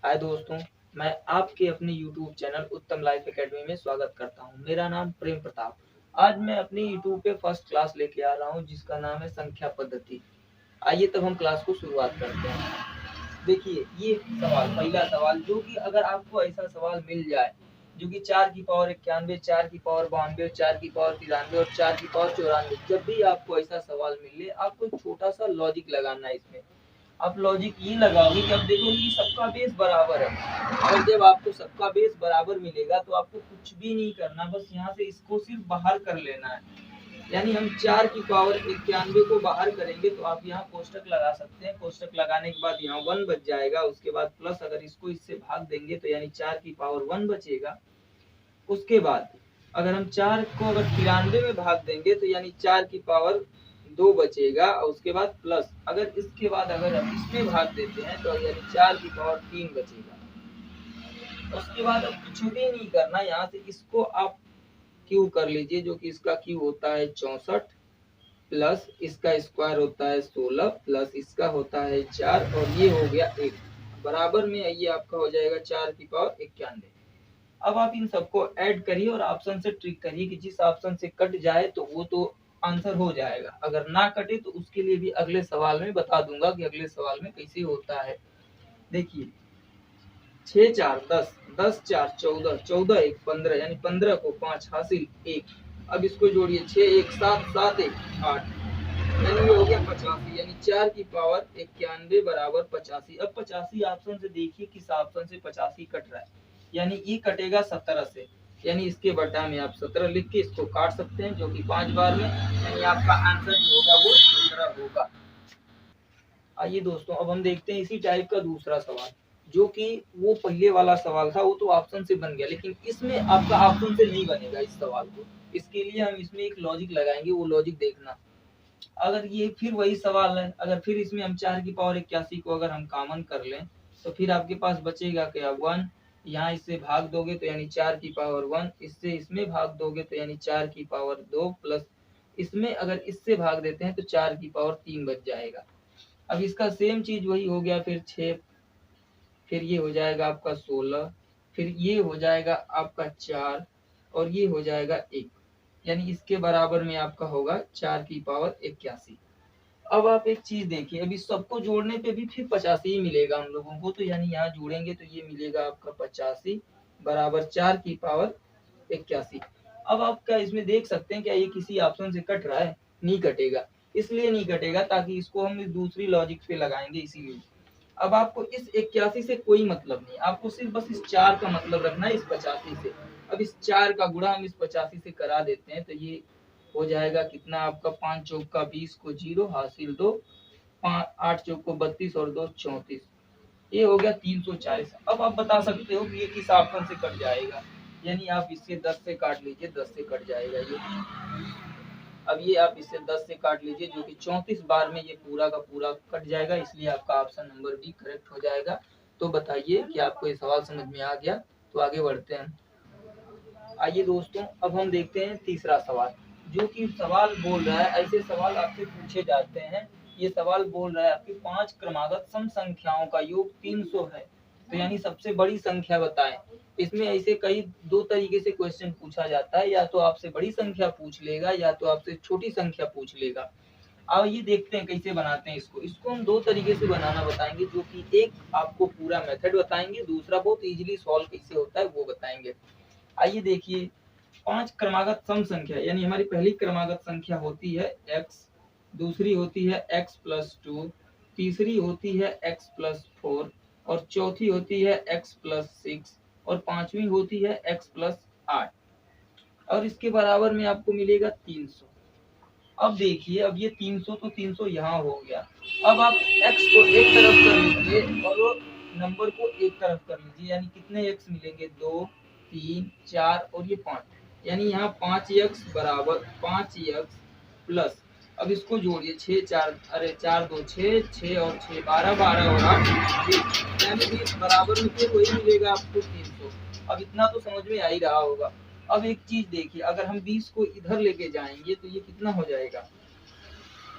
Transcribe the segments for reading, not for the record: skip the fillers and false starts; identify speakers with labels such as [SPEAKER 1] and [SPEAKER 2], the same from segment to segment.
[SPEAKER 1] हाय दोस्तों, मैं आपके अपने YouTube चैनल उत्तम लाइफ एकेडमी में स्वागत करता हूं। मेरा नाम प्रेम प्रताप। आज मैं अपनी YouTube पे फर्स्ट क्लास लेके आ रहा हूं जिसका नाम है संख्या पद्धति। आइए तब हम क्लास को शुरुआत करते हैं। देखिए ये सवाल, पहला सवाल जो कि अगर आपको ऐसा सवाल मिल जाए जो कि 4 की पावर 91, 4 की पावर 92, 4 की पावर 93 और 4 की पावर 94, जब भी आपको ऐसा सवाल मिले आपको छोटा सा लॉजिक लगाना है इसमें। आप लॉजिक ये लगाओगे कि अब देखोगे कि सबका बेस बराबर है और जब आपको सबका बेस बराबर मिलेगा तो आपको कुछ भी नहीं करना, बस यहाँ से इसको सिर्फ बाहर कर लेना है। यानी हम 4 की पावर 91 को बाहर करेंगे तो आप यहाँ कोष्टक लगा सकते हैं। कोष्टक लगाने के बाद यहाँ 1 बच जाएगा, उसके बाद प्लस अगर इसको इससे भाग देंगे तो यानी 4 की पावर 1 बचेगा। उसके बाद अगर हम 4 को अगर 93 में भाग देंगे तो यानी 4 की पावर 2 बचेगा और उसके बाद प्लस अगर इसके बाद अगर हम इसमें भाग देते हैं तो यानी 4 की पावर 3 बचेगा। उसके बाद अब कुछ भी नहीं करना, यहाँ से इसको आप क्यू कर लीजिए जो कि इसका क्यू होता है 64 प्लस इसका स्क्वायर होता है 16 प्लस इसका होता है 4 और ये हो गया 1 बराबर में ये आपका हो जाएगा 4 की पावर 91। अब आप इन सबको ऐड करिए और ऑप्शन से ट्रिक करिए कि जिस ऑप्शन से कट जाए तो वो तो आंसर हो जाएगा, अगर ना कटे तो उसके लिए भी अगले सवाल में बता दूंगा कि अगले सवाल में कैसे होता है। देखिए 6 4 10, 10 4 14, 14 1 15 यानी 15 को 5 हासिल 1। अब इसको जोड़िए 6 1 7, 7 1 8 यानी ये हो गया 85 यानी 4 की पावर 91 बराबर 85। अब 85 ऑप्शन से देखिए किस ऑप्शन से 85 कट रहा है, यानी ये कटेगा 17 से, यानी इसके बटा में आप 17 लिख के इसको काट सकते हैं जो कि 5 बार में, यानी आपका आंसर जो होगा वो 17 होगा। आइए दोस्तों अब हम देखते हैं इसी टाइप का दूसरा सवाल जो कि वो पहले वाला सवाल था, वो तो ऑप्शन से बन गया लेकिन इसमें आपका ऑप्शन से नहीं बनेगा इस सवाल को। इसके लिए हम इसमें एक लॉजिक लगाएंगे, वो लॉजिक देखना। अगर ये फिर वही सवाल है, अगर फिर इसमें हम 4 की पावर 81 को अगर हम कॉमन कर लें तो फिर आपके पास बचेगा क्या 1, यहाँ इससे भाग दोगे तो यानी 4 की पावर 1, इससे इसमें भाग दोगे तो यानी 4 की पावर 2 प्लस इसमें अगर इससे भाग देते हैं तो 4 की पावर 3 बच जाएगा। अब इसका सेम चीज वही हो गया, फिर 6, फिर ये हो जाएगा आपका 16, फिर ये हो जाएगा आपका 4 और ये हो जाएगा 1, यानी इसके बराबर में आपका होगा 4 की पावर 81। अब आप एक चीज देखिए, अभी सबको जोड़ने पे भी फिर 85 ही मिलेगा हम लोगों को, तो यानी यहाँ जोड़ेंगे तो ये मिलेगा आपका 85 बराबर 4 की पावर 81। अब आप क्या इसमें देख सकते हैं क्या ये किसी ऑप्शन से कट रहा है? नहीं कटेगा। इसलिए नहीं कटेगा ताकि इसको हम इस दूसरी लॉजिक पे लगाएंगे, इसीलिए। अब आपको इस 81 से कोई मतलब नहीं, आपको सिर्फ बस इस 4 का मतलब रखना है इस 85 से। अब इस 4 का गुणा हम इस 85 से करा देते हैं तो ये हो जाएगा कितना आपका 5 चौक का 20 को 0 हासिल 2, 8 चौक को 32 और 2 34, ये हो गया 340। अब आप बता सकते हो कि ये किस ऑप्शन से कट जाएगा, यानी आप इससे 10 से काट लीजिए, 10 से कट जाएगा ये। अब ये आप इससे 10 से काट लीजिए जो कि 34 बार में ये पूरा का पूरा कट जाएगा, इसलिए आपका ऑप्शन नंबर बी करेक्ट हो जाएगा। तो बताइए कि आपको ये सवाल समझ में आ गया? तो आगे बढ़ते हैं। आइए दोस्तों अब हम देखते हैं तीसरा सवाल जो कि सवाल बोल रहा है, ऐसे सवाल आपसे पूछे जाते हैं। ये सवाल बोल रहा है आपकी 5 क्रमागत सम संख्याओं का योग 300 है, तो यानी सबसे बड़ी संख्या बताएं। इसमें ऐसे कई दो तरीके से क्वेश्चन पूछा जाता है, या तो आपसे बड़ी संख्या पूछ लेगा या तो आपसे छोटी संख्या पूछ लेगा। अब ये देखते हैं कैसे बनाते हैं इसको। इसको हम दो तरीके से बनाना बताएंगे, जो कि एक आपको पूरा मेथड बताएंगे, दूसरा बहुत इजीली सॉल्व कैसे होता है वो बताएंगे। आइए देखिए, 5 क्रमागत सम संख्या यानी हमारी पहली क्रमागत संख्या होती है x, दूसरी होती है x प्लस 2, तीसरी होती है x प्लस 4 और चौथी होती है x प्लस 6 और पांचवी होती है x प्लस 8 और इसके बराबर में आपको मिलेगा 300। अब देखिए, अब ये 300 तो 300 यहाँ हो गया। अब आप x को एक तरफ कर लीजिए और वो नंबर को एक तरफ कर लीजिए, यानी कितने x मिलेंगे 2 3 4 और ये 5, यानी यहाँ 5x बराबर 5x प्लस, अब इसको जोड़िए 6 4 अरे 4 2 6, 6 और 6 12, 12 और 8 यानी कि बराबर में फिर वही मिलेगा आपको 300। अब इतना तो समझ में आ ही रहा होगा। अब एक चीज देखिए, अगर हम 20 को इधर लेके जाएंगे तो ये कितना हो जाएगा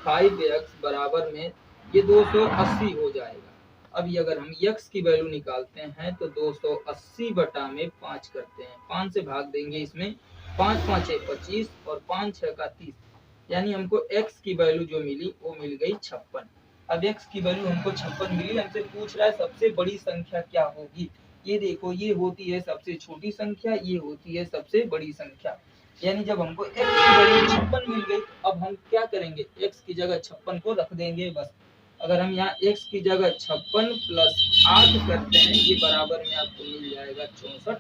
[SPEAKER 1] 5x बराबर में ये 280 हो जाएगा। अभी अगर हम x की वैल्यू निकालते हैं तो 280 बटा में 5 करते हैं, 5 से भाग देंगे इसमें, 5 5 है 25 और 5 6 का 30, यानी हमको x की वैल्यू जो मिली वो मिल गई 56। अब x की वैल्यू हमको 56 मिली, हमसे पूछ रहा है सबसे बड़ी संख्या क्या होगी। ये देखो, ये होती है सबसे छोटी संख्या, ये होती है सबसे बड़ी संख्या। यानी जब हमको x की वैल्यू 56 मिल गई तो अब हम क्या करेंगे, x की जगह 56 को रख देंगे बस। अगर हम यहाँ x की जगह 56 प्लस 8 करते हैं, ये बराबर में आपको मिल जाएगा 64,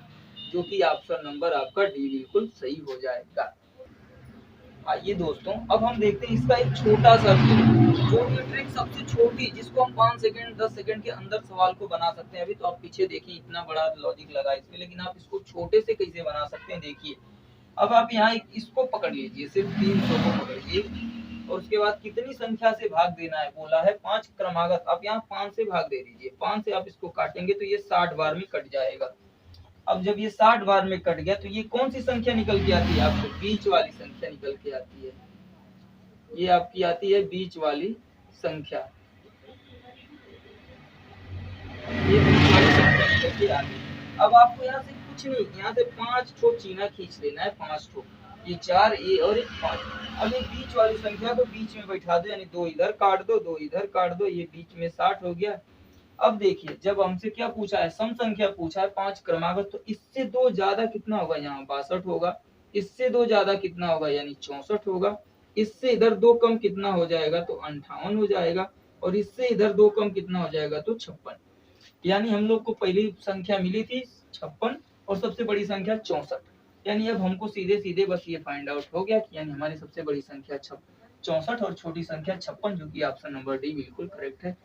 [SPEAKER 1] जो कि ऑप्शन नंबर आपका डी बिल्कुल सही हो जाएगा। आइए दोस्तों, अब हम देखते हैं इसका एक छोटा सा छोटी ट्रिक, सबसे छोटी, जिसको हम 5 सेकंड 10 सेकंड के अंदर सवाल को बना सकते हैं। अभी तो आप पीछे देखिए इतना बड़ा लॉजिक लगा इसमें, लेकिन आप इसको छोटे से कैसे बना सकते हैं देखिए। अब आप यहाँ इसको पकड़ लीजिए, सिर्फ 300 को पकड़िए और उसके बाद कितनी संख्या से भाग देना है, बोला है 5 क्रमागत। आप यहाँ 5 से भाग दे दीजिए, 5 से आप इसको काटेंगे तो ये 60 बार में कट जाएगा। अब जब ये 60 बार में कट गया तो ये कौन सी संख्या निकल के आती है, आपको बीच वाली संख्या निकल के आती है। ये आपकी आती है बीच वाली संख्या, ये बीच वाली संख्या निकल के आती है। अब आपको यहाँ से कुछ नहीं, यहाँ से 5 ठो चीना खींच लेना है, 5 ठो, ये 4 ये और एक 5। अब ये बीच वाली संख्या को बीच में बैठा दो, यानी 2 इधर काट दो 2 इधर काट दो, ये बीच में 60 हो गया। अब देखिए, जब हमसे क्या पूछा है, सम संख्या पूछा है 5 क्रमागत, तो इससे 2 ज्यादा कितना होगा, यहाँ 62 होगा। इससे 2 ज्यादा कितना होगा, यानी 64 होगा। इससे इधर 2 कम कितना हो जाएगा, तो 58 हो जाएगा। और इससे इधर 2 कम कितना हो जाएगा, तो 56। यानी हम लोग को पहली संख्या मिली थी 56 और सबसे बड़ी संख्या 64। यानी अब हमको सीधे सीधे बस ये फाइंड आउट हो गया कि यानी हमारी सबसे बड़ी संख्या 64 और छोटी संख्या 56, जो कि ऑप्शन नंबर डी बिल्कुल करेक्ट है।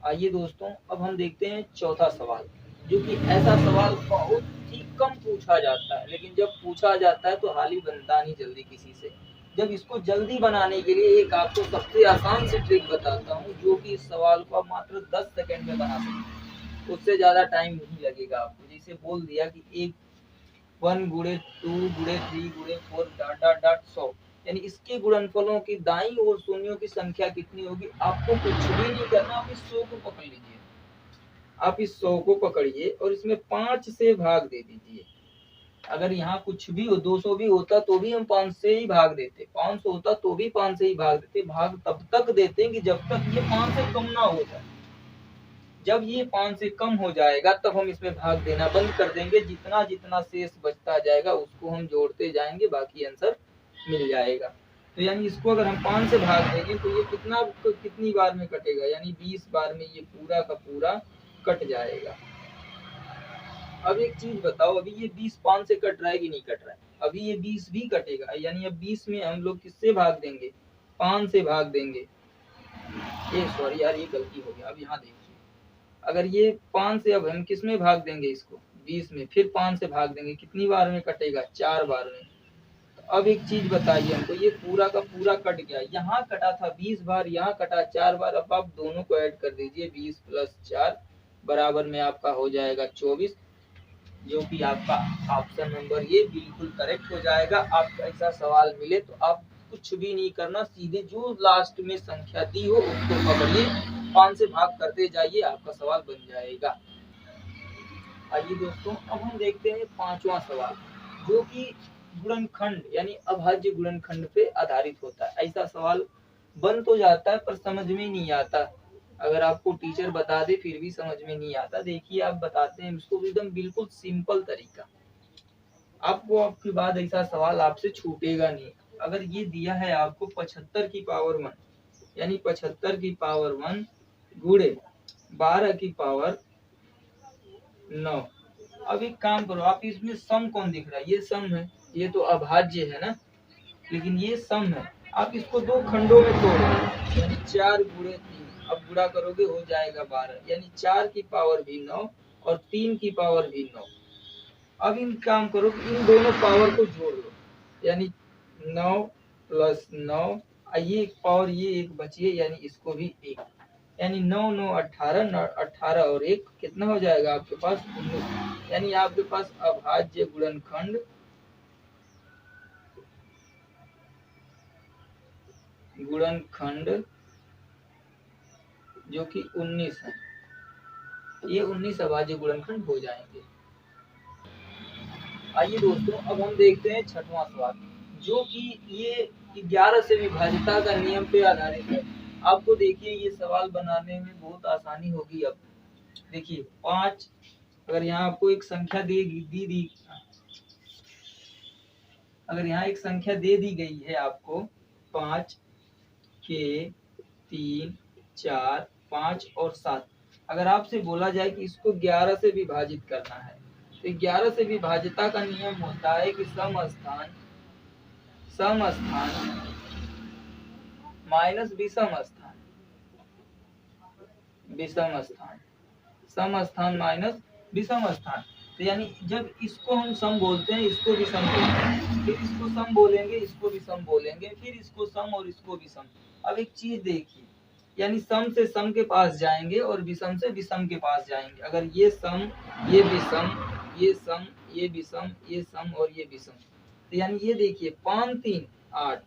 [SPEAKER 1] आइए दोस्तों, अब हम देखते हैं चौथा सवाल, जो कि ऐसा सवाल बहुत ही कम पूछा जाता है, लेकिन जब पूछा जाता है तो हाल ही बनता नहीं जल्दी किसी से। जब इसको जल्दी बनाने के लिए एक आपको सबसे आसान सी ट्रिक बताता हूँ, जो कि इस सवाल को आप मात्र 10 सेकंड में बना सकते हैं, उससे ज्यादा टाइम नहीं लगेगा आपको। जैसे बोल दिया कि एक 1 गुणे 2 गुणे 3 गुणे 4 डॉट डॉट डॉट 100, यानी इसके गुणनफलों की दाईं ओर शून्यों की संख्या कितनी होगी। आपको कुछ भी नहीं करना, आप इस 100 को पकड़ लीजिए, आप इस 100 को पकड़िए और इसमें 5 से भाग दे दीजिए। अगर यहाँ कुछ भी हो, 200 भी होता तो भी हम 5 से ही भाग देते, 500 होता तो भी 5 से ही भाग देते। भाग तब तक देते कि जब तक ये 5 से कम ना हो जाए। जब ये 5 से कम हो जाएगा तब हम इसमें भाग देना बंद कर देंगे। जितना जितना शेष बचता जाएगा उसको हम जोड़ते जाएंगे, बाकी आंसर मिल जाएगा। तो यानी इसको अगर हम 5 से भाग देंगे तो ये कितनी बार में कटेगा, यानी 20 बार में ये पूरा का पूरा कट जाएगा। अब एक चीज बताओ, अभी ये 20 5 से कट रहा है कि नहीं कट रहा है, अभी ये 20 भी कटेगा। यानी अब 20 में हम लोग किससे भाग देंगे, 5 से भाग देंगे। ये सॉरी यार, ये गलती हो गया। अब यहाँ देखिए, अगर ये 5 से अब हम किस में भाग देंगे, इसको 20 में, फिर 5 से भाग देंगे, कितनी बार में कटेगा, 4 बार में। तो अब एक चीज बताइए हमको, ये पूरा का पूरा कट गया, यहाँ कटा था 20 बार, यहाँ कटा 4 बार। अब आप दोनों को ऐड कर दीजिए, 20 प्लस 4 बराबर में आपका हो जाएगा 24, जो कि आपका ऑप्शन नंबर ये बिल्कुल करेक्ट हो जाएगा। आपको ऐसा सवाल मिले तो आप कुछ भी नहीं करना, सीधे जो लास्ट में संख्या दी हो उसको पकड़िए, 5 से भाग करते जाइए, आपका सवाल बन जाएगा। आइए दोस्तों, अब हम देखते हैं पांचवा सवाल, जो कि गुणनखंड यानी अभाज्य गुणनखंड पे आधारित होता है। ऐसा सवाल बन तो जाता है पर समझ में नहीं आता, अगर आपको टीचर बता दे फिर भी समझ में नहीं आता। देखिए, आप बताते हैं इसको एकदम बिल्कुल सिंपल तरीका, आपको आपके बाद ऐसा सवाल आपसे छूटेगा नहीं। अगर ये दिया है आपको 75 की पावर 1, यानी 75 की पावर 1 गुणे 12 की पावर 9। अब एक काम करो, आप इसमें सम कौन दिख रहा है, ये सम है, ये तो अभाज्य है ना, लेकिन ये सम है। आप इसको दो खंडों में तोड़ो, यानी 4 गुणे 3, अब गुणा करोगे हो जाएगा 12, यानी 4 की पावर भी 9 और 3 की पावर भी 9। अब इन काम करो कि इन दोनों पावर को जोड़ लो, यानी 9 प्लस 9, ये एक पावर ये एक बची है, यानी इसको भी एक, यानी 9 9 18, 18 और एक कितना हो जाएगा आपके पास 19। यानी आपके पास अभाज्य गुणनखंड जो कि 19 है। ये 19 अभाज्य गुणनखंड हो जाएंगे। आइए दोस्तों, अब हम देखते हैं छठवां सवाल, जो कि ये 11 से विभाज्यता का नियम पे आधारित है। आपको देखिए ये सवाल बनाने में बहुत आसानी होगी। अब देखिए 5, अगर यहाँ आपको एक संख्या दी अगर यहाँ एक संख्या दे दी गई है आपको 5 के 3, 4, 5 और 7, अगर आपसे बोला जाए कि इसको 11 से विभाजित करना है, तो 11 से विभाज्यता का नियम होता है कि सम स्थान माइनस विषम स्थान, सम स्थान माइनस विषम स्थान। तो यानी जब इसको हम सम बोलते हैं, इसको भी सम बोलते हैं, फिर इसको सम बोलेंगे, इसको भी सम बोलेंगे, फिर इसको सम और इसको भी सम। अब एक चीज देखिए, यानी सम से सम के पास जाएंगे और विषम से विषम के पास जाएंगे। अगर ये सम, ये विषम, ये सम, ये विषम, ये सम और ये विषम, तो यानी ये देखिए 5 3 8,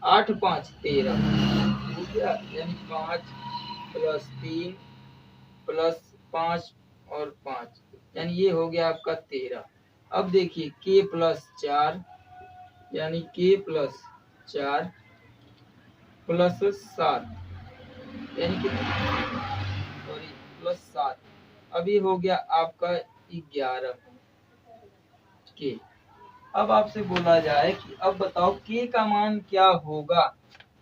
[SPEAKER 1] 8 5 13 हो गया। यानी 5 + 3 + 5 और 5, यानी ये हो गया आपका 13। अब देखिए k + 4, यानी k + 4 + 7, यानी कि +7। अब ये हो गया आपका 11 k। अब आपसे बोला जाए कि अब बताओ k का मान क्या होगा,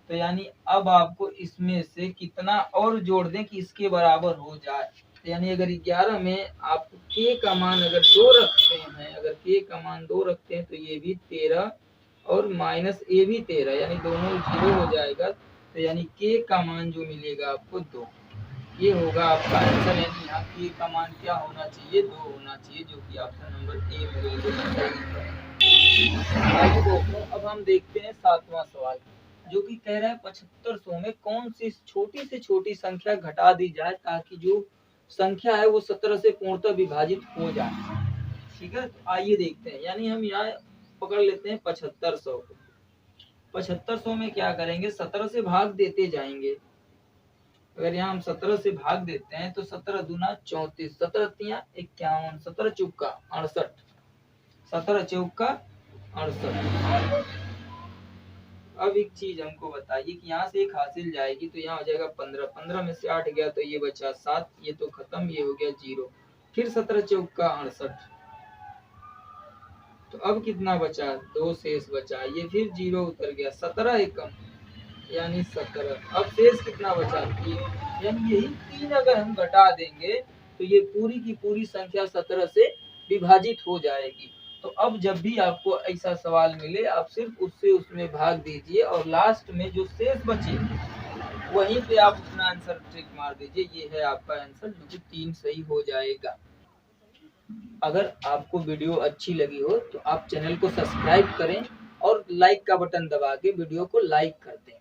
[SPEAKER 1] तो यानी अब आपको इसमें से कितना और जोड़ दें कि इसके बराबर हो जाए। तो यानी अगर 11 में आप k का मान अगर 2 रखते हैं, अगर k का मान 2 रखते हैं, तो ये भी 13 और माइनस ए भी 13, यानी दोनों 0 हो जाएगा। तो यानी k का मान जो मिलेगा आपको 2, ये होगा आपका आंसर। यानी यहाँ k का मान क्या होना चाहिए, 2 होना चाहिए, जो कि ऑप्शन नंबर ए में। आइए दोस्तों, अब हम देखते हैं 7वां सवाल, जो कि कह रहा है 7500 में कौन सी छोटी से छोटी संख्या घटा दी जाए ताकि जो संख्या है वो 17 से पूर्णतः विभाजित हो जाए। ठीक है, तो आइए देखते हैं। यानी हम यहाँ पकड़ लेते हैं 7500 को। 7500 में क्या करेंगे, 17 से भाग देते जाएंगे। अगर यहाँ हम 17 से भाग देते हैं तो 17 दूना 34, 17 तिया 51, 17 चौका 68, 17 चौका 68। अब एक चीज हमको बताइए कि यहाँ से एक हासिल जाएगी तो यहाँ हो जाएगा 15, 15 में से 8 गया तो ये बचा 7, ये तो खत्म, ये हो गया 0। फिर 17 चौका 68, तो अब कितना बचा, 2 शेष बचा, ये फिर 0 उतर गया, 17 एकम यानी 17। अब शेष कितना बचा, 3, यानी यही 3 अगर हम घटा देंगे तो ये पूरी की पूरी संख्या 17 से विभाजित हो जाएगी। तो अब जब भी आपको ऐसा सवाल मिले, आप सिर्फ उससे उसमें भाग दीजिए और लास्ट में जो शेष बचे वहीं पे आप अपना आंसर टिक मार दीजिए। ये है आपका आंसर, जो कि 3 सही हो जाएगा। अगर आपको वीडियो अच्छी लगी हो तो आप चैनल को सब्सक्राइब करें और लाइक का बटन दबा के वीडियो को लाइक कर दें।